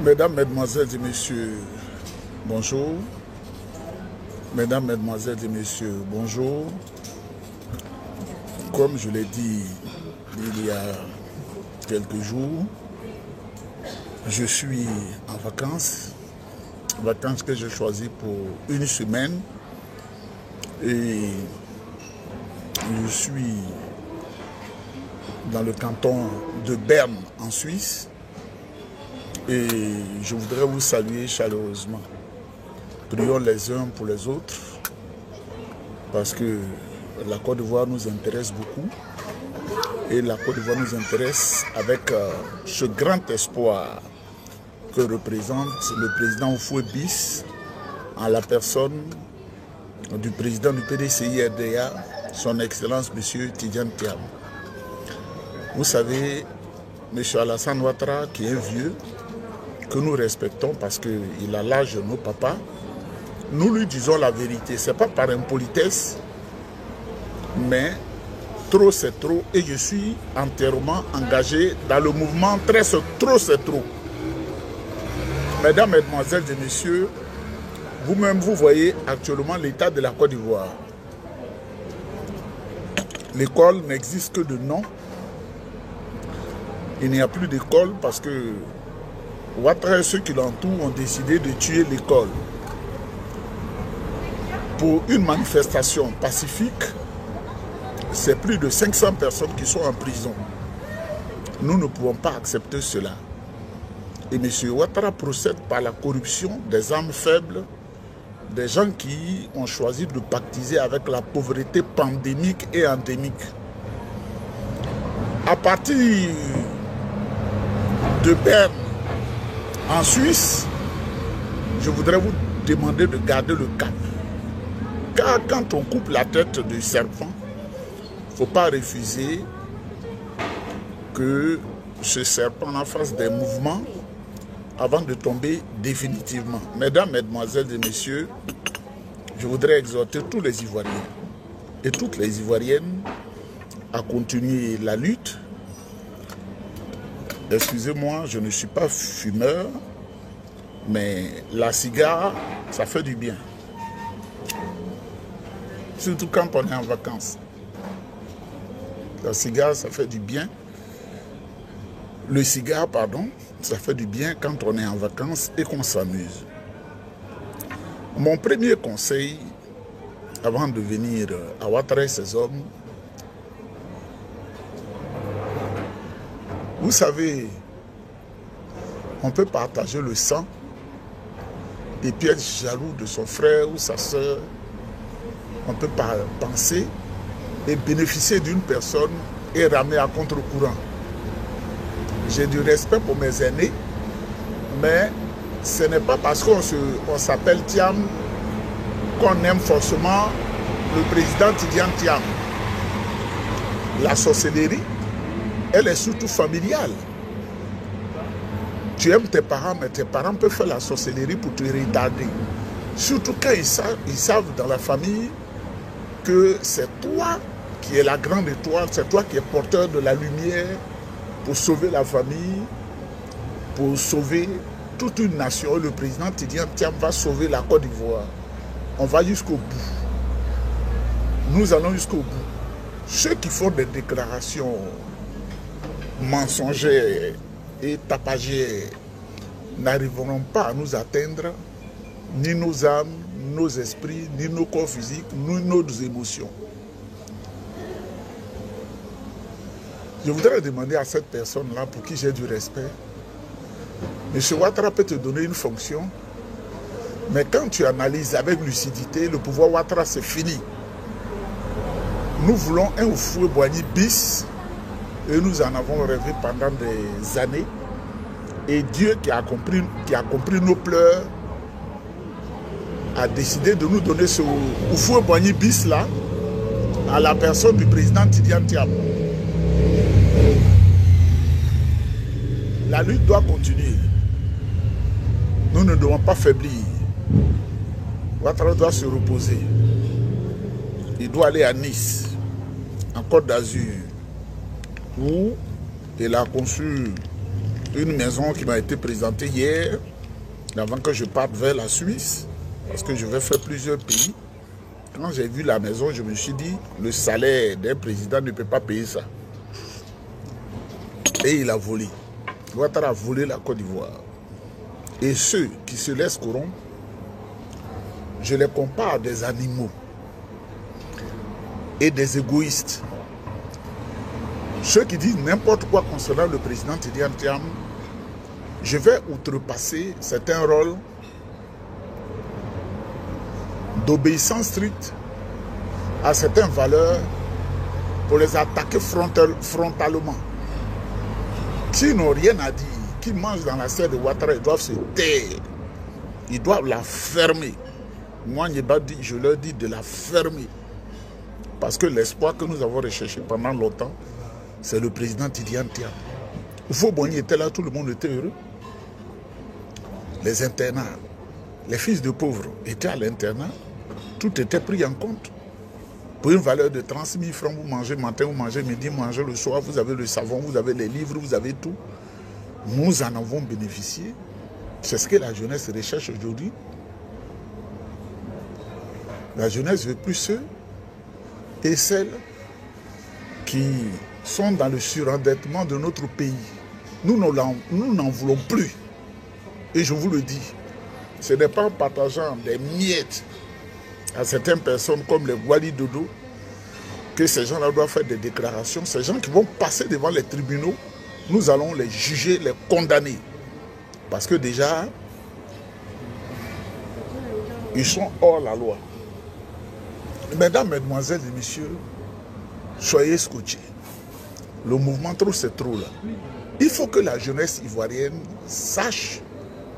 Mesdames, Mesdemoiselles et Messieurs, bonjour. Mesdames, Mesdemoiselles et Messieurs, bonjour. Comme je l'ai dit il y a quelques jours, je suis en vacances que j'ai choisies pour une semaine. Et je suis dans le canton de Berne en Suisse. Et je voudrais vous saluer chaleureusement. Prions les uns pour les autres, parce que la Côte d'Ivoire nous intéresse beaucoup. Et la Côte d'Ivoire nous intéresse avec ce grand espoir que représente le président Houphouët-Boigny en la personne du président du PDCI-RDA, son Excellence M. Tidjane Thiam. Vous savez, M. Alassane Ouattara, qui est vieux, que nous respectons parce qu'il a l'âge de nos papas, nous lui disons la vérité. Ce n'est pas par impolitesse, mais trop c'est trop. Et je suis entièrement engagé dans le mouvement trop c'est trop. Mesdames, Mesdemoiselles et Messieurs, vous-même vous voyez actuellement l'état de la Côte d'Ivoire. L'école n'existe que de nom. Il n'y a plus d'école parce que Ouattara et ceux qui l'entourent ont décidé de tuer l'école. Pour une manifestation pacifique, c'est plus de 500 personnes qui sont en prison. Nous ne pouvons pas accepter cela. Et M. Ouattara procède par la corruption des âmes faibles, des gens qui ont choisi de pactiser avec la pauvreté pandémique et endémique. À partir de Berne, en Suisse, je voudrais vous demander de garder le cap. Car quand on coupe la tête du serpent, il ne faut pas refuser que ce serpent en fasse des mouvements avant de tomber définitivement. Mesdames, Mesdemoiselles et Messieurs, je voudrais exhorter tous les Ivoiriens et toutes les Ivoiriennes à continuer la lutte. Excusez-moi, je ne suis pas fumeur, mais la cigare, ça fait du bien. Surtout quand on est en vacances. La cigare, ça fait du bien. Le cigare, pardon, ça fait du bien quand on est en vacances et qu'on s'amuse. Mon premier conseil, avant de venir à Ouattara et ses hommes, vous savez, on peut partager le sang et puis être jaloux de son frère ou sa soeur. On peut penser et bénéficier d'une personne et ramer à contre-courant. J'ai du respect pour mes aînés, mais ce n'est pas parce qu'on s'appelle Thiam qu'on aime forcément le président Tidjane Thiam. La sorcellerie, elle est surtout familiale. Tu aimes tes parents, mais tes parents peuvent faire la sorcellerie pour te retarder. Surtout quand ils savent dans la famille que c'est toi qui es la grande étoile, c'est toi qui es porteur de la lumière pour sauver la famille, pour sauver toute une nation. Le président Tidjane Thiam va sauver la Côte d'Ivoire. On va jusqu'au bout. Nous allons jusqu'au bout. Ceux qui font des déclarations mensongères et tapagères n'arriveront pas à nous atteindre, ni nos âmes, nos esprits, ni nos corps physiques, ni nos émotions. Je voudrais demander à cette personne-là, pour qui j'ai du respect, M. Ouattara peut te donner une fonction, mais quand tu analyses avec lucidité, le pouvoir Ouattara, c'est fini. Nous voulons un Houphouët-Boigny bis, et nous en avons rêvé pendant des années. Et Dieu qui a compris nos pleurs, a décidé de nous donner ce Houphouët-Boigny bis là, à la personne du président Tidjane Thiam. La lutte doit continuer. Nous ne devons pas faiblir. Ouattara doit se reposer. Il doit aller à Nice, en Côte d'Azur, où il a conçu une maison qui m'a été présentée hier, avant que je parte vers la Suisse, parce que je vais faire plusieurs pays. Quand j'ai vu la maison, je me suis dit, le salaire d'un président ne peut pas payer ça. Et il a volé. Ouattara a volé la Côte d'Ivoire. Et ceux qui se laissent corrompre, je les compare à des animaux et des égoïstes. Ceux qui disent n'importe quoi concernant le président Tidjane Thiam, je vais outrepasser certains rôles d'obéissance stricte à certaines valeurs pour les attaquer frontalement. S'ils n'ont rien à dire, qui mangent dans la serre de Ouattara, ils doivent se taire. Ils doivent la fermer. Moi, je leur dis de la fermer. Parce que l'espoir que nous avons recherché pendant longtemps, c'est le président Tidjane Thiam. Faux-Bonny était là, tout le monde était heureux. Les internats, les fils de pauvres étaient à l'internat. Tout était pris en compte. Pour une valeur de 30 000 francs, vous mangez matin, vous mangez midi, vous mangez le soir, vous avez le savon, vous avez les livres, vous avez tout. Nous en avons bénéficié. C'est ce que la jeunesse recherche aujourd'hui. La jeunesse veut plus ceux et celles qui sont dans le surendettement de notre pays. Nous n'en voulons plus. Et je vous le dis, ce n'est pas en partageant des miettes à certaines personnes comme les Wali Dodo que ces gens-là doivent faire des déclarations. Ces gens qui vont passer devant les tribunaux, nous allons les juger, les condamner. Parce que déjà, ils sont hors la loi. Mesdames, mesdemoiselles et messieurs, soyez scotchés. Le mouvement trop, c'est trop là. Il faut que la jeunesse ivoirienne sache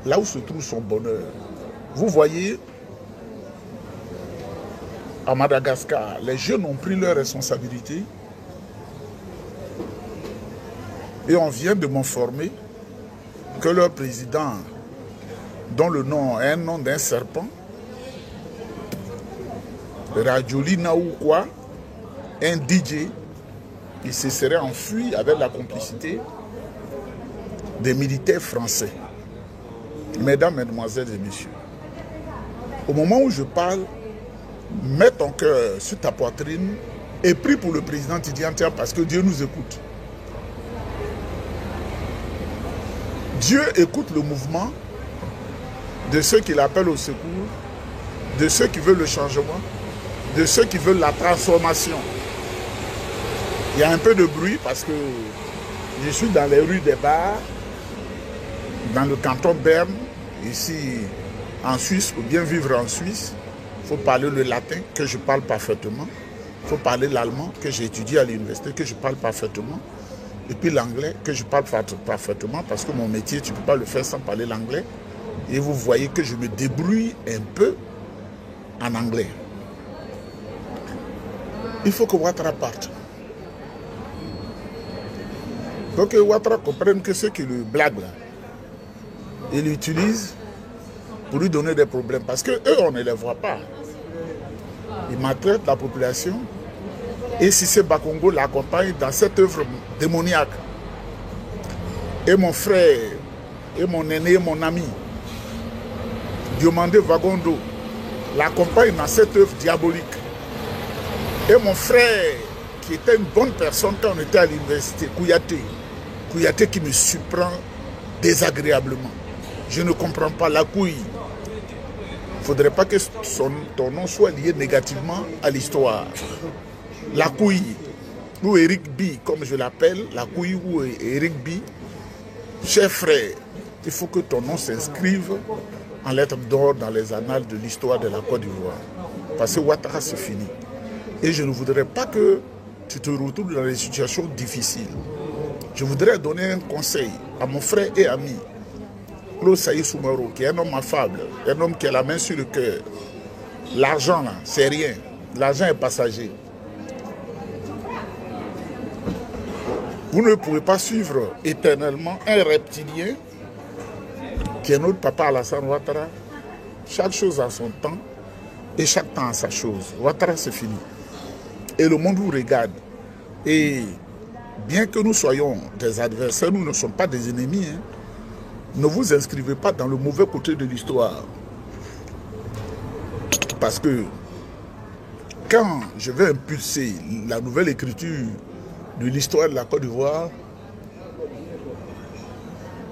là où se trouve son bonheur. Vous voyez, à Madagascar, les jeunes ont pris leurs responsabilités et on vient de m'informer que leur président, dont le nom est un nom d'un serpent, Rajoli Naoukwa, un DJ, il se serait enfui avec la complicité des militaires français. Mesdames, mesdemoiselles et messieurs, au moment où je parle, mets ton cœur sur ta poitrine et prie pour le président Tidjane Thiam parce que Dieu nous écoute. Dieu écoute le mouvement de ceux qui l'appellent au secours, de ceux qui veulent le changement, de ceux qui veulent la transformation. Il y a un peu de bruit parce que je suis dans les rues des bars, dans le canton Berne, ici en Suisse. Pour bien vivre en Suisse, il faut parler le latin, que je parle parfaitement. Il faut parler l'allemand, que j'ai étudié à l'université, que je parle parfaitement. Et puis l'anglais, que je parle parfaitement, parce que mon métier, tu ne peux pas le faire sans parler l'anglais. Et vous voyez que je me débrouille un peu en anglais. Il faut que Ouattara parte. Il faut que Ouattara comprenne que ceux qui le blaguent, là, ils l'utilisent pour lui donner des problèmes. Parce qu'eux, on ne les voit pas. Ils maltraitent la population. Et Cissé Bakongo l'accompagne dans cette œuvre démoniaque. Et mon frère, et mon aîné, mon ami, Diomandé Vagondo, l'accompagne dans cette œuvre diabolique. Et mon frère, qui était une bonne personne quand on était à l'université, Kouyaté qui me surprend désagréablement. Je ne comprends pas la couille. Il ne faudrait pas que ton nom soit lié négativement à l'histoire. La couille, ou Eric B, comme je l'appelle, la couille ou Eric B, cher frère, il faut que ton nom s'inscrive en lettres d'or dans les annales de l'histoire de la Côte d'Ivoire. Parce que Ouattara, c'est fini. Et je ne voudrais pas que tu te retrouves dans des situations difficiles. Je voudrais donner un conseil à mon frère et ami, Claude Saïd Soumaro, qui est un homme affable, un homme qui a la main sur le cœur. L'argent, là, c'est rien. L'argent est passager. Vous ne pouvez pas suivre éternellement un reptilien qui est notre papa Alassane Ouattara. Chaque chose a son temps et chaque temps a sa chose. Ouattara, c'est fini. Et le monde vous regarde. Et bien que nous soyons des adversaires, nous ne sommes pas des ennemis. Hein. Ne vous inscrivez pas dans le mauvais côté de l'histoire. Parce que quand je vais impulser la nouvelle écriture de l'histoire de la Côte d'Ivoire,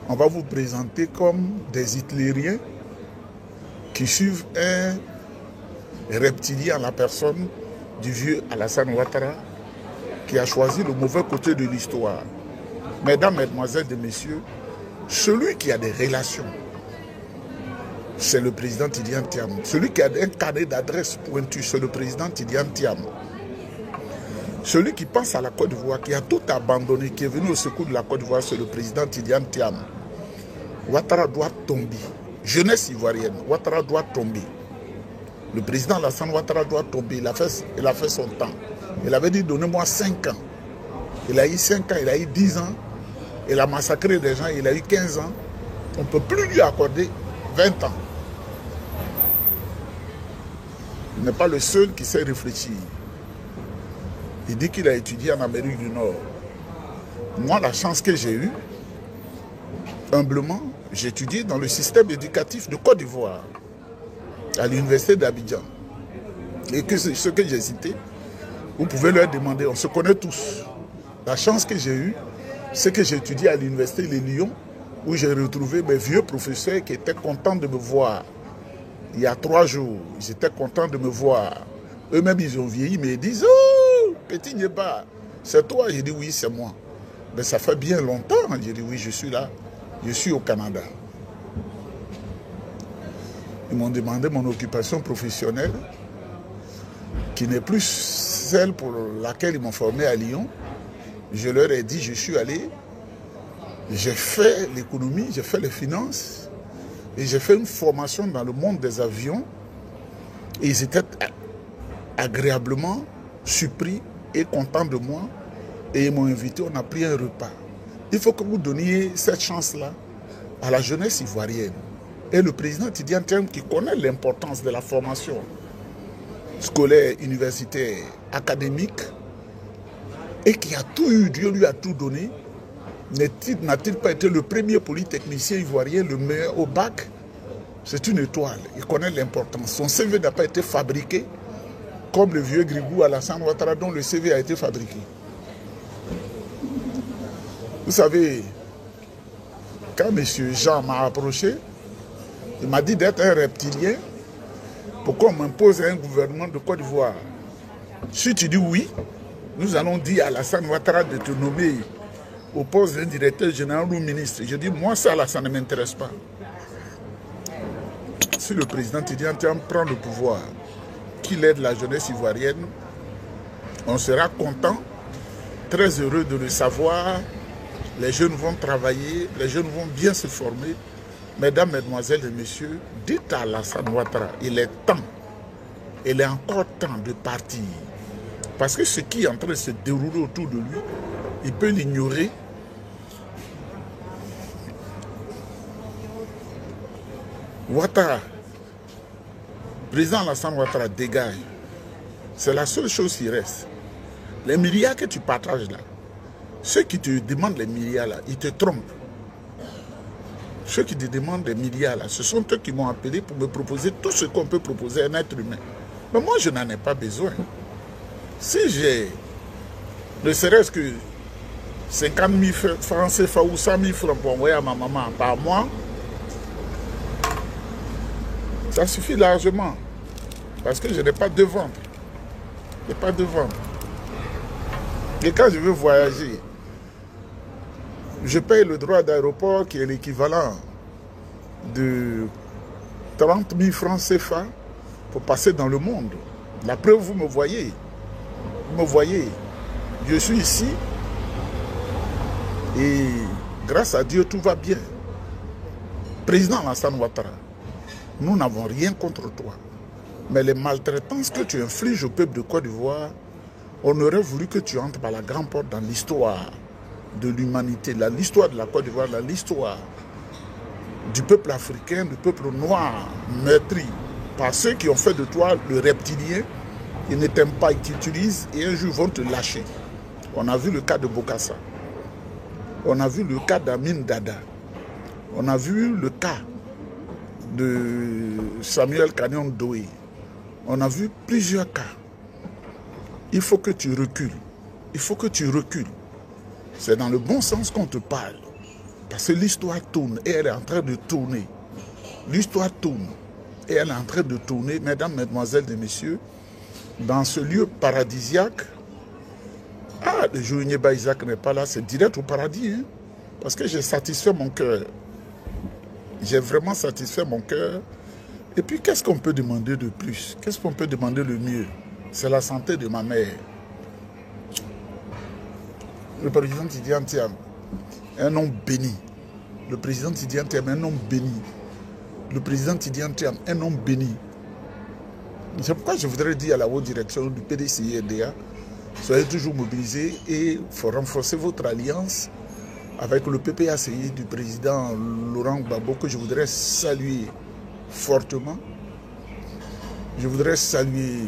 on va vous présenter comme des hitlériens qui suivent un reptilien à la personne du vieux Alassane Ouattara qui a choisi le mauvais côté de l'histoire. Mesdames, Mesdemoiselles et Messieurs, celui qui a des relations, c'est le président Tidjane Thiam. Celui qui a un carnet d'adresse pointu, c'est le président Tidjane Thiam. Celui qui pense à la Côte d'Ivoire, qui a tout abandonné, qui est venu au secours de la Côte d'Ivoire, c'est le président Tidjane Thiam. Ouattara doit tomber. Jeunesse ivoirienne, Ouattara doit tomber. Le président Alassane Ouattara doit tomber. Il a fait son temps. Il avait dit donnez-moi 5 ans. Il a eu 5 ans, il a eu 10 ans. Il a massacré des gens, il a eu 15 ans. On ne peut plus lui accorder 20 ans. Il n'est pas le seul qui sait réfléchir. Il dit qu'il a étudié en Amérique du Nord. Moi, la chance que j'ai eue, humblement, j'ai étudié dans le système éducatif de Côte d'Ivoire, à l'université d'Abidjan. Et que ce que j'ai cité, vous pouvez leur demander, on se connaît tous. La chance que j'ai eue, c'est que j'ai étudié à l'université de Lyon, où j'ai retrouvé mes vieux professeurs qui étaient contents de me voir. Il y a 3 jours, ils étaient contents de me voir. Eux-mêmes, ils ont vieilli, mais ils disent, oh, petit Nieba, c'est toi? J'ai dit, oui, c'est moi. Mais ça fait bien longtemps. J'ai dit, oui, je suis là. Je suis au Canada. Ils m'ont demandé mon occupation professionnelle, qui n'est plus celle pour laquelle ils m'ont formé à Lyon. Je leur ai dit, je suis allé, j'ai fait l'économie, j'ai fait les finances, et j'ai fait une formation dans le monde des avions. Et ils étaient agréablement surpris et contents de moi. Et ils m'ont invité, on a pris un repas. Il faut que vous donniez cette chance-là à la jeunesse ivoirienne. Et le président Tidjane Thiam, qui connaît l'importance de la formation scolaire, universitaire, académique, et qui a tout eu, Dieu lui a tout donné, n'a-t-il pas été le premier polytechnicien ivoirien, le meilleur au bac? C'est une étoile, il connaît l'importance. Son CV n'a pas été fabriqué comme le vieux Grigou Alassane Ouattara dont le CV a été fabriqué. Vous savez, quand M. Jean m'a approché, il m'a dit d'être un reptilien. Pourquoi on m'impose un gouvernement de Côte d'Ivoire? Si tu dis oui, nous allons dire à Alassane Ouattara de te nommer au poste d'un directeur général ou ministre. Je dis, moi ça là, ça ne m'intéresse pas. Si le président Tidjane Thiam prend le pouvoir, qu'il aide la jeunesse ivoirienne, on sera content, très heureux de le savoir. Les jeunes vont travailler, les jeunes vont bien se former. Mesdames, Mesdemoiselles et Messieurs, dites à Alassane Ouattara, il est temps, il est encore temps de partir. Parce que ce qui est en train de se dérouler autour de lui, il peut l'ignorer. Ouattara, président Alassane Ouattara, dégage. C'est la seule chose qui reste. Les milliards que tu partages là, ceux qui te demandent les milliards là, ils te trompent. Ceux qui te demandent les milliards là, ce sont eux qui m'ont appelé pour me proposer tout ce qu'on peut proposer à un être humain. Mais moi, je n'en ai pas besoin. Si j'ai, ne serait-ce que 50 000 francs CFA ou 100 000 francs pour envoyer à ma maman par mois, ça suffit largement. Parce que je n'ai pas de ventre. Je n'ai pas de ventre. Et quand je veux voyager, je paye le droit d'aéroport qui est l'équivalent de 30 000 francs CFA pour passer dans le monde. La preuve, vous me voyez. Vous me voyez. Je suis ici et grâce à Dieu, tout va bien. Président Alassane Ouattara, nous n'avons rien contre toi. Mais les maltraitances que tu infliges au peuple de Côte d'Ivoire, on aurait voulu que tu entres par la grande porte dans l'histoire de l'humanité, l'histoire de la Côte d'Ivoire, l'histoire du peuple africain, du peuple noir, meurtri par ceux qui ont fait de toi le reptilien. Ils ne t'aiment pas, ils t'utilisent et un jour vont te lâcher. On a vu le cas de Bokassa. On a vu le cas d'Amin Dada. On a vu le cas de Samuel Kanyon Doé. On a vu plusieurs cas. Il faut que tu recules. Il faut que tu recules. C'est dans le bon sens qu'on te parle. Parce que l'histoire tourne et elle est en train de tourner. L'histoire tourne et elle est en train de tourner, mesdames, mesdemoiselles et messieurs, dans ce lieu paradisiaque. Ah, le jour où Nieba Isaac n'est pas là, c'est direct au paradis. Hein? Parce que j'ai satisfait mon cœur. J'ai vraiment satisfait mon cœur. Et puis, qu'est-ce qu'on peut demander de plus? Qu'est-ce qu'on peut demander de mieux? C'est la santé de ma mère. Le président Tidiane Thiam, un homme béni. Le président Tidiane Thiam, un homme béni. Le président Tidiane Thiam, un homme béni. C'est pourquoi je voudrais dire à la haute direction du PDCI-RDA, soyez toujours mobilisés et il faut renforcer votre alliance avec le PPACI du président Laurent Gbagbo, que je voudrais saluer fortement. Je voudrais saluer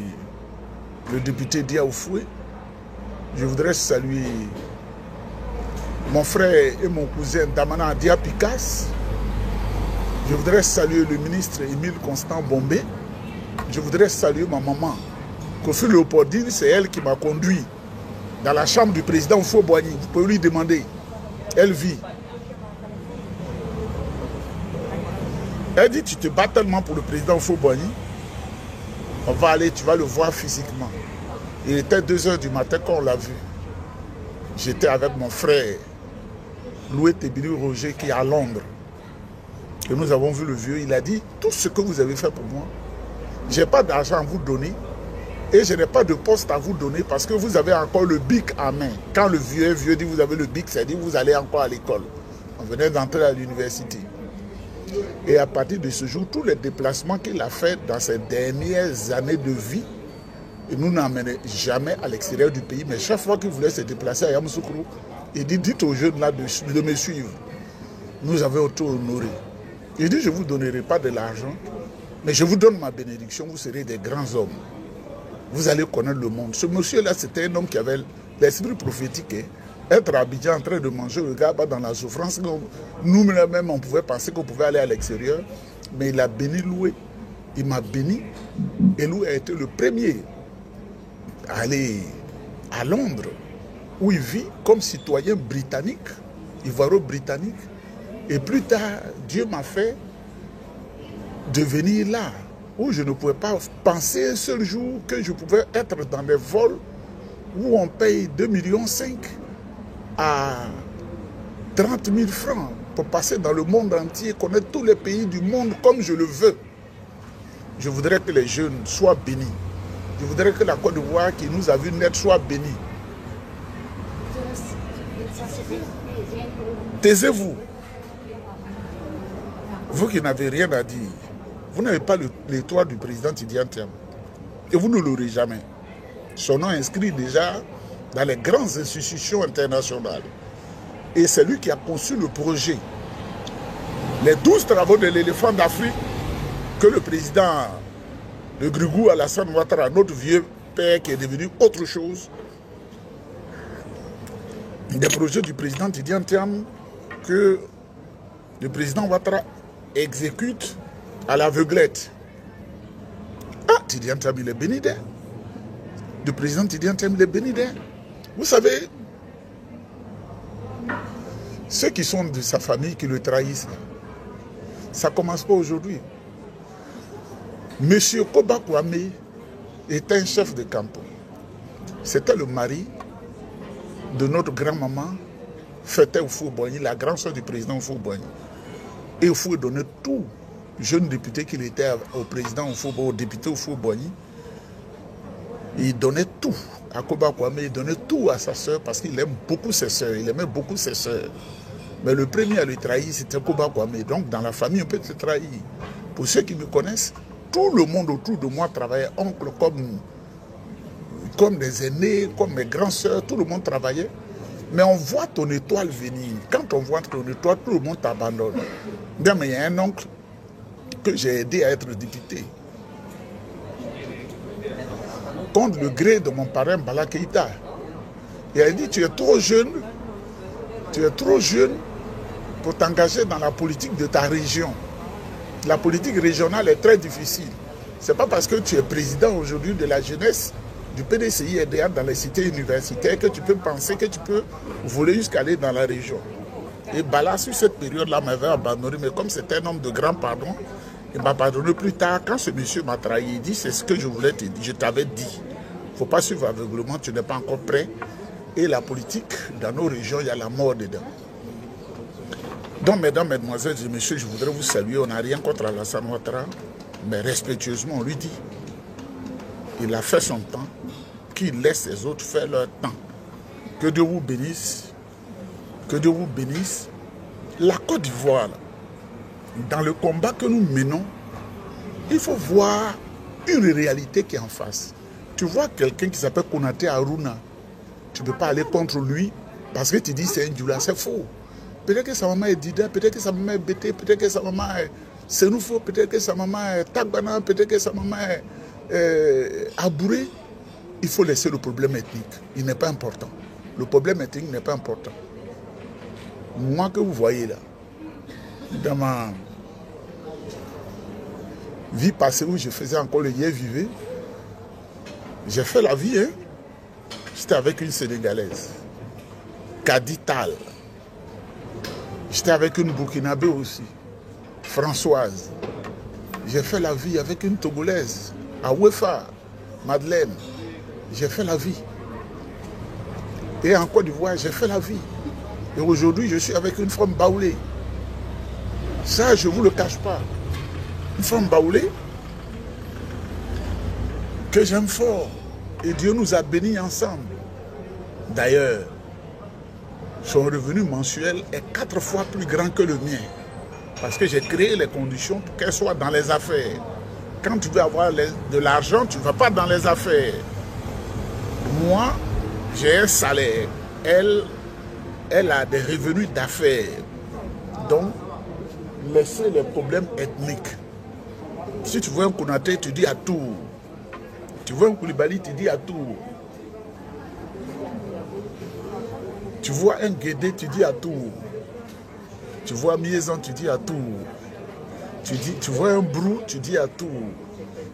le député Dia Oufoué. Je voudrais saluer mon frère et mon cousin Damana Dia Picasse. Je voudrais saluer le ministre Émile Constant Bombé. Je voudrais saluer ma maman, Kofi Léopoldine, c'est elle qui m'a conduit dans la chambre du président Faux-Boigny. Vous pouvez lui demander. Elle vit. Elle dit, tu te bats tellement pour le président Faux-Boigny, on va aller, tu vas le voir physiquement. Il était 2 h du matin quand on l'a vu. J'étais avec mon frère, Louis Tébili Roger, qui est à Londres. Et nous avons vu le vieux, il a dit, tout ce que vous avez fait pour moi, je n'ai pas d'argent à vous donner et je n'ai pas de poste à vous donner parce que vous avez encore le bic à main. Quand le vieux dit vous avez le bic, c'est dire vous allez encore à l'école. On venait d'entrer à l'université. Et à partir de ce jour, tous les déplacements qu'il a fait dans ses dernières années de vie, il nous n'emmenait jamais à l'extérieur du pays. Mais chaque fois qu'il voulait se déplacer à Yamoussoukro, il dit, dites aux jeunes là de me suivre. Nous avons été honorés. Il dit, je ne vous donnerai pas de l'argent, mais je vous donne ma bénédiction, vous serez des grands hommes. Vous allez connaître le monde. Ce monsieur-là, c'était un homme qui avait l'esprit prophétique. Hein. Être à Abidjan en train de manger le gars dans la souffrance, nous-mêmes, on pouvait penser qu'on pouvait aller à l'extérieur. Mais il a béni Loué. Il m'a béni. Et Loué a été le premier à aller à Londres, où il vit comme citoyen britannique, ivoiro-britannique. Et plus tard, Dieu m'a fait devenir là, où je ne pouvais pas penser un seul jour que je pouvais être dans des vols où on paye 2,5 millions à 30 000 francs pour passer dans le monde entier, connaître tous les pays du monde comme je le veux. Je voudrais que les jeunes soient bénis. Je voudrais que la Côte d'Ivoire qui nous a vu naître soit bénie. Taisez-vous. Vous qui n'avez rien à dire, vous n'avez pas l'étoile du président Tidiane Thiam. Et vous ne l'aurez jamais. Son nom est inscrit déjà dans les grandes institutions internationales. Et c'est lui qui a conçu le projet. Les 12 travaux de l'éléphant d'Afrique que le président de Grigou Alassane Ouattara, notre vieux père qui est devenu autre chose, des projets du président Tidiane Thiam que le président Ouattara exécute à l'aveuglette. Ah, Tidiane Thiam, il est béni d'air. Le président Tidiane Thiam, il est béni d'air. Vous savez, ceux qui sont de sa famille qui le trahissent, ça ne commence pas aujourd'hui. Monsieur Koba Kwame est un chef de canton. C'était le mari de notre grand-maman, Fete Oufou-Boigny, la grande soeur du président Oufou-Boigny. Et Oufou donnait tout, jeune député qu'il était au président Oufou-Boigny, au député Oufou-Boigny. Il donnait tout à Koba Kwame, il donnait tout à sa soeur parce qu'il aime beaucoup ses soeurs, il aimait beaucoup ses soeurs. Mais le premier à le trahir, c'était Koba Kwame. Donc dans la famille, on peut se trahir. Pour ceux qui me connaissent, tout le monde autour de moi travaillait, oncle comme des aînés, comme mes grands soeurs, tout le monde travaillait. Mais on voit ton étoile venir. Quand on voit ton étoile, tout le monde t'abandonne. Bien, mais il y a un oncle que j'ai aidé à être député. Contre le gré de mon parrain Bala Keïta. Et elle dit, tu es trop jeune pour t'engager dans la politique de ta région. La politique régionale est très difficile. Ce n'est pas parce que tu es président aujourd'hui de la jeunesse du PDCI-RDA dans les cités universitaires que tu peux penser que tu peux voler jusqu'à aller dans la région. Et Bala, sur cette période-là, m'avait abandonné, mais comme c'était un homme de grand pardon, il m'a pardonné plus tard. Quand ce monsieur m'a trahi, il dit, c'est ce que je voulais te dire, je t'avais dit. Il ne faut pas suivre aveuglement, tu n'es pas encore prêt. Et la politique, dans nos régions, il y a la mort dedans. Donc, mesdames, mesdemoiselles et messieurs, je voudrais vous saluer. On n'a rien contre Alassane Ouattara, mais respectueusement, on lui dit, il a fait son temps, qu'il laisse les autres faire leur temps. Que Dieu vous bénisse. Que Dieu vous bénisse. La Côte d'Ivoire, dans le combat que nous menons, il faut voir une réalité qui est en face. Tu vois quelqu'un qui s'appelle Konaté Aruna, tu ne peux pas aller contre lui parce que tu dis c'est un Djoula, c'est faux. Peut-être que sa maman est Dida, peut-être que sa maman est Bété, peut-être que sa maman est Senoufo, peut-être que sa maman est Tagbana, peut-être que sa maman est Abouré. Il faut laisser le problème ethnique. Il n'est pas important. Le problème ethnique n'est pas important. Moi que vous voyez là, dans ma vie passée où je faisais encore le yé vivé, j'ai fait la vie, hein. J'étais avec une Sénégalaise, Kadi Tal. J'étais avec une Burkinabé aussi, Françoise. J'ai fait la vie avec une Togolaise, Awefa, Madeleine. J'ai fait la vie. Et en Côte d'Ivoire, j'ai fait la vie. Et aujourd'hui, je suis avec une femme baoulée. Ça, je ne vous le cache pas. Une femme baoulée que j'aime fort. Et Dieu nous a bénis ensemble. D'ailleurs, son revenu mensuel est 4 fois plus grand que le mien. Parce que j'ai créé les conditions pour qu'elle soit dans les affaires. Quand tu veux avoir de l'argent, tu ne vas pas dans les affaires. Moi, j'ai un salaire. Elle a des revenus d'affaires. Donc, laissez les problèmes ethniques. Si tu vois un Konaté, tu dis à tout. Tu vois un Koulibaly, tu dis à tout. Tu vois un Guédé, tu dis à tout. Tu vois Miezan, tu dis à tout. Tu vois un Brou, tu dis à tout.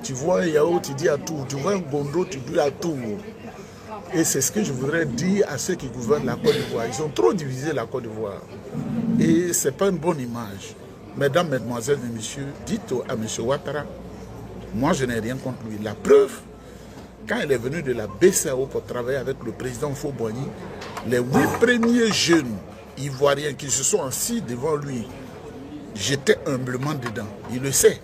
Tu vois un Yao, tu dis à tout. Tu vois un Gondo, tu dis à tout. Et c'est ce que je voudrais dire à ceux qui gouvernent la Côte d'Ivoire. Ils ont trop divisé la Côte d'Ivoire. Et ce n'est pas une bonne image. Mesdames, mesdemoiselles et messieurs, dites à M. Ouattara, moi je n'ai rien contre lui. La preuve, quand il est venu de la BCAO pour travailler avec le président Houphouët-Boigny, les 8 premiers jeunes ivoiriens qui se sont assis devant lui, j'étais humblement dedans. Il le sait.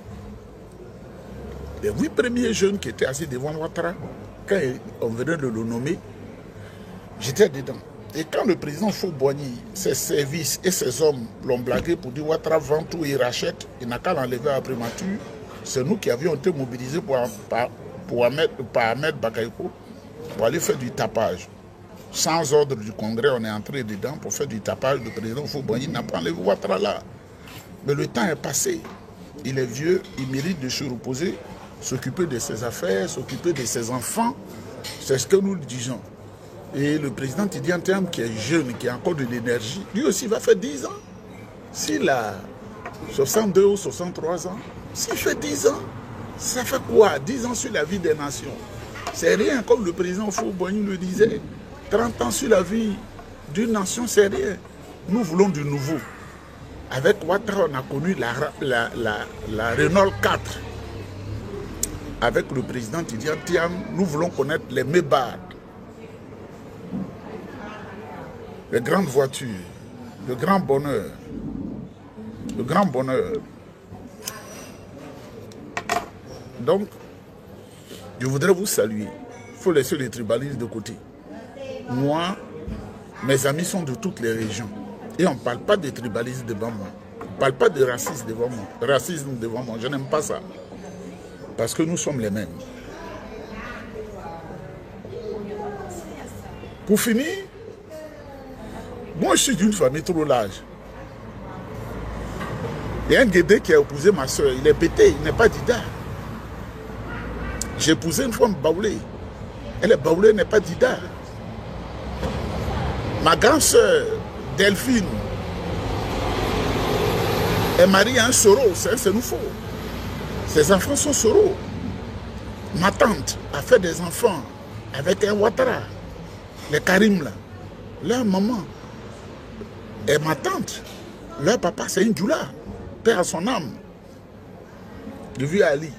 Les 8 premiers jeunes qui étaient assis devant Ouattara, quand on venait de le nommer, j'étais dedans. Et quand le président Houphouët-Boigny, ses services et ses hommes l'ont blagué pour dire Ouattara vend tout et rachète, il n'a qu'à l'enlever à primature, c'est nous qui avions été mobilisés par Ahmed Bakayoko pour aller faire du tapage. Sans ordre du Congrès, on est entré dedans pour faire du tapage. Le président Houphouët-Boigny n'a pas enlevé Ouattara là. Mais le temps est passé. Il est vieux, il mérite de se reposer, s'occuper de ses affaires, s'occuper de ses enfants. C'est ce que nous disons. Et le président Tidiane Thiam, qui est jeune, qui a encore de l'énergie, lui aussi va faire 10 ans. S'il a 62 ou 63 ans, s'il fait 10 ans, ça fait quoi? 10 ans sur la vie des nations. C'est rien, comme le président Houphouët-Boigny le disait. 30 ans sur la vie d'une nation, c'est rien. Nous voulons du nouveau. Avec Ouattara, on a connu la Renault 4. Avec le président Tidiane Thiam, nous voulons connaître les Mébard. Les grandes voitures, le grand bonheur. Le grand bonheur. Donc, je voudrais vous saluer. Il faut laisser les tribalistes de côté. Moi, mes amis sont de toutes les régions. Et on ne parle pas de tribalisme devant moi. On ne parle pas de racisme devant moi. Racisme devant moi, je n'aime pas ça. Parce que nous sommes les mêmes. Pour finir, moi je suis d'une famille trop large. Il y a un Guédé qui a épousé ma soeur. Il est pété, il n'est pas Dida. J'ai épousé une femme baoulée. Elle est baoulée, elle n'est pas Dida. Ma grande sœur, Delphine, est mariée à un Soro, c'est un Sénoufo. Ses enfants sont Soro. Ma tante a fait des enfants avec un Ouattara, les Karim là. Leur maman et ma tante, leur papa c'est une Djoula, père à son âme. Le vieux Ali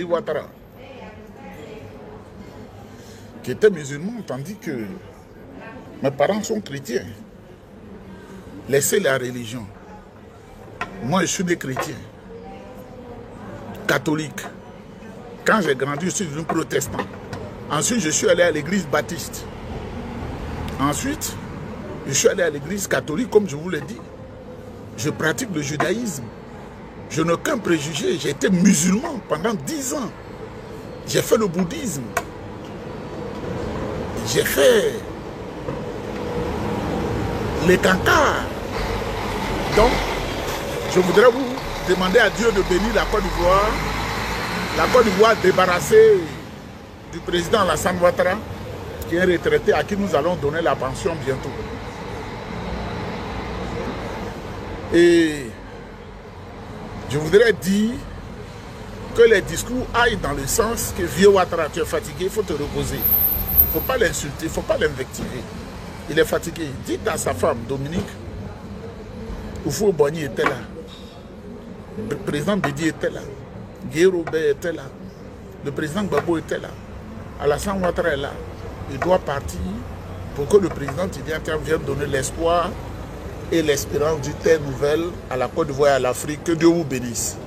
Ouattara, qui était musulman, tandis que mes parents sont chrétiens. Laissez la religion. Moi, je suis des chrétiens, catholiques. Quand j'ai grandi, je suis devenu protestant. Ensuite, je suis allé à l'église baptiste. Ensuite, je suis allé à l'église catholique, comme je vous l'ai dit. Je pratique le judaïsme. Je n'ai aucun préjugé. J'ai été musulman pendant 10 ans. J'ai fait le bouddhisme. J'ai fait les cancars. Donc, je voudrais vous demander à Dieu de bénir la Côte d'Ivoire. La Côte d'Ivoire débarrassée du président Alassane Ouattara, qui est retraité, à qui nous allons donner la pension bientôt. Et je voudrais dire que les discours aillent dans le sens que vieux Ouattara, tu es fatigué, il faut te reposer. Il ne faut pas l'insulter, il ne faut pas l'invectiver. Il est fatigué. Dites à sa femme, Dominique, Oufou Boni était là. Le président Bédi était là. Guy Robert était là. Le président Gbagbo était là. Alassane Ouattara est là. Il doit partir pour que le président vienne donner l'espoir et l'espérance d'une terre nouvelle à la Côte d'Ivoire et à l'Afrique. Que Dieu vous bénisse.